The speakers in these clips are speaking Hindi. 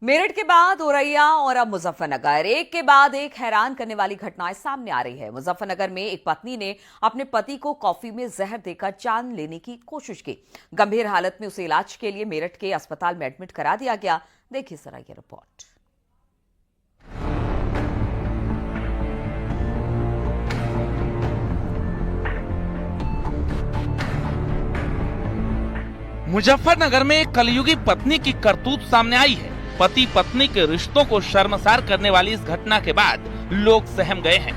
मेरठ के बाद औरैया और अब मुजफ्फरनगर, एक के बाद एक हैरान करने वाली घटनाएं सामने आ रही है। मुजफ्फरनगर में एक पत्नी ने अपने पति को कॉफी में जहर देकर जान लेने की कोशिश की। गंभीर हालत में उसे इलाज के लिए मेरठ के अस्पताल में एडमिट करा दिया गया। देखिए जरा ये रिपोर्ट। मुजफ्फरनगर में एक कलयुगी पत्नी की करतूत सामने आई है। पति पत्नी के रिश्तों को शर्मसार करने वाली इस घटना के बाद लोग सहम गए हैं।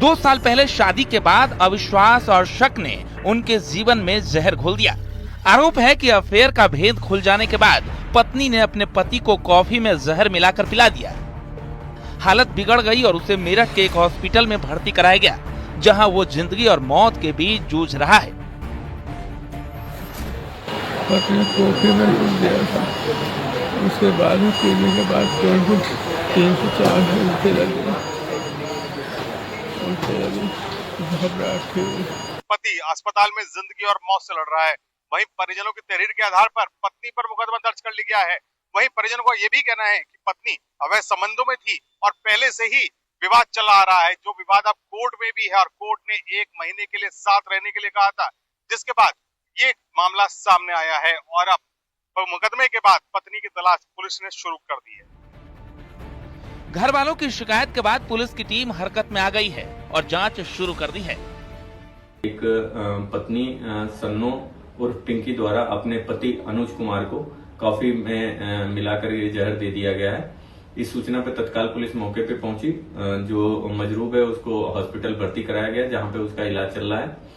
2 साल पहले शादी के बाद अविश्वास और शक ने उनके जीवन में जहर घोल दिया। आरोप है कि अफेयर का भेद खुल जाने के बाद पत्नी ने अपने पति को कॉफी में जहर मिलाकर पिला दिया। हालत बिगड़ गई और उसे मेरठ के एक हॉस्पिटल में भर्ती कराया गया, जहां वो जिंदगी और मौत के बीच जूझ रहा है। पत्नी कॉफी में कुछ दिया था, उसके बाद पीने के बाद 3 से 4 घंटे लगे। घबराहट थी। पति अस्पताल में जिंदगी और मौत से लड़ रहा है। वहीं परिजनों की तहरीर के आधार पर पत्नी पर मुकदमा दर्ज कर लिया गया है। वहीं परिजनों का ये भी कहना है कि पत्नी अवैध संबंधों में थी और पहले से ही विवाद चला आ रहा है, जो विवाद अब कोर्ट में भी है और कोर्ट ने 1 महीने के लिए साथ रहने के लिए कहा था, जिसके बाद ये मामला सामने आया है और अब मुकदमे के बाद पत्नी की तलाश पुलिस ने शुरू कर दी है। घर वालों की शिकायत के बाद पुलिस की टीम हरकत में आ गई है और जांच शुरू कर दी है। एक पत्नी सन्नो उर्फ पिंकी द्वारा अपने पति अनुज कुमार को कॉफी में मिलाकर ये जहर दे दिया गया है। इस सूचना पर तत्काल पुलिस मौके पे पहुंची। जो मजरूब है उसको हॉस्पिटल भर्ती कराया गया, जहां पे उसका इलाज चल रहा है।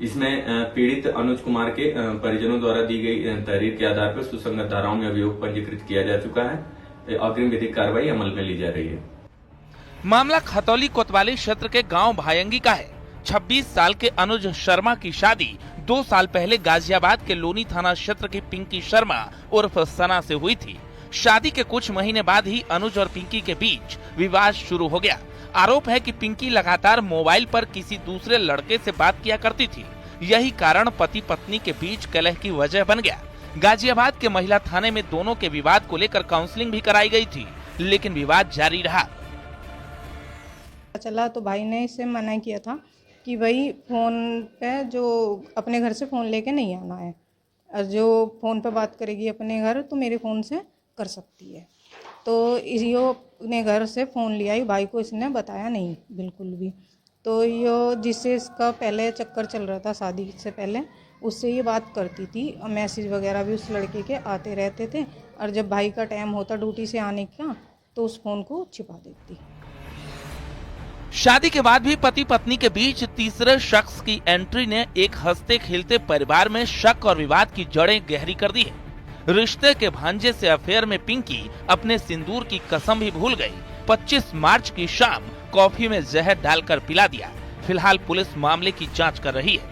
इसमें पीड़ित अनुज कुमार के परिजनों द्वारा दी गई तहरीर के आधार पर सुसंगत धाराओं में अभियोग पंजीकृत किया जा चुका है। अग्रिम विधिक कार्रवाई अमल में ली जा रही है। मामला खतौली कोतवाली क्षेत्र के गांव भायंगी का है। 26 साल के अनुज शर्मा की शादी 2 साल पहले गाजियाबाद के लोनी थाना क्षेत्र की पिंकी शर्मा उर्फ सना से हुई थी। शादी के कुछ महीने बाद ही अनुज और पिंकी के बीच विवाद शुरू हो गया। आरोप है कि पिंकी लगातार मोबाइल पर किसी दूसरे लड़के से बात किया करती थी। यही कारण पति पत्नी के बीच कलह की वजह बन गया। गाजियाबाद के महिला थाने में दोनों के विवाद को लेकर काउंसलिंग भी कराई गई थी, लेकिन विवाद जारी रहा। चला तो भाई ने इससे मना किया था कि भाई फोन पे जो अपने घर से फोन लेके नहीं आना है, और जो फोन पे बात करेगी अपने घर तो मेरे फोन से कर सकती है। तो यो अपने घर से फ़ोन लिया ही, भाई को इसने बताया नहीं बिल्कुल भी। तो यो जिससे इसका पहले चक्कर चल रहा था शादी से पहले, उससे ये बात करती थी और मैसेज वगैरह भी उस लड़के के आते रहते थे। और जब भाई का टाइम होता ड्यूटी से आने का तो उस फ़ोन को छिपा देती। शादी के बाद भी पति पत्नी के बीच तीसरे शख्स की एंट्री ने एक हंसते खेलते परिवार में शक और विवाद की जड़ें गहरी कर दी है। रिश्ते के भांजे से अफेयर में पिंकी अपने सिंदूर की कसम भी भूल गई। 25 मार्च की शाम कॉफी में जहर डालकर पिला दिया। फिलहाल पुलिस मामले की जांच कर रही है।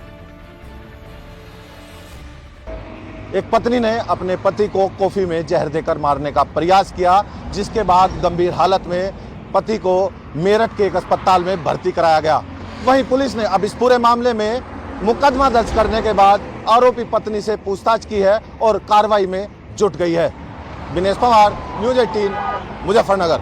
एक पत्नी ने अपने पति को कॉफी में जहर देकर मारने का प्रयास किया, जिसके बाद गंभीर हालत में पति को मेरठ के एक अस्पताल में भर्ती कराया गया। वहीं पुलिस ने अब इस पूरे मामले में मुकदमा दर्ज करने के बाद आरोपी पत्नी से पूछताछ की है और कार्रवाई में जुट गई है। विनेश पवार, न्यूज़ 18, मुजफ्फरनगर।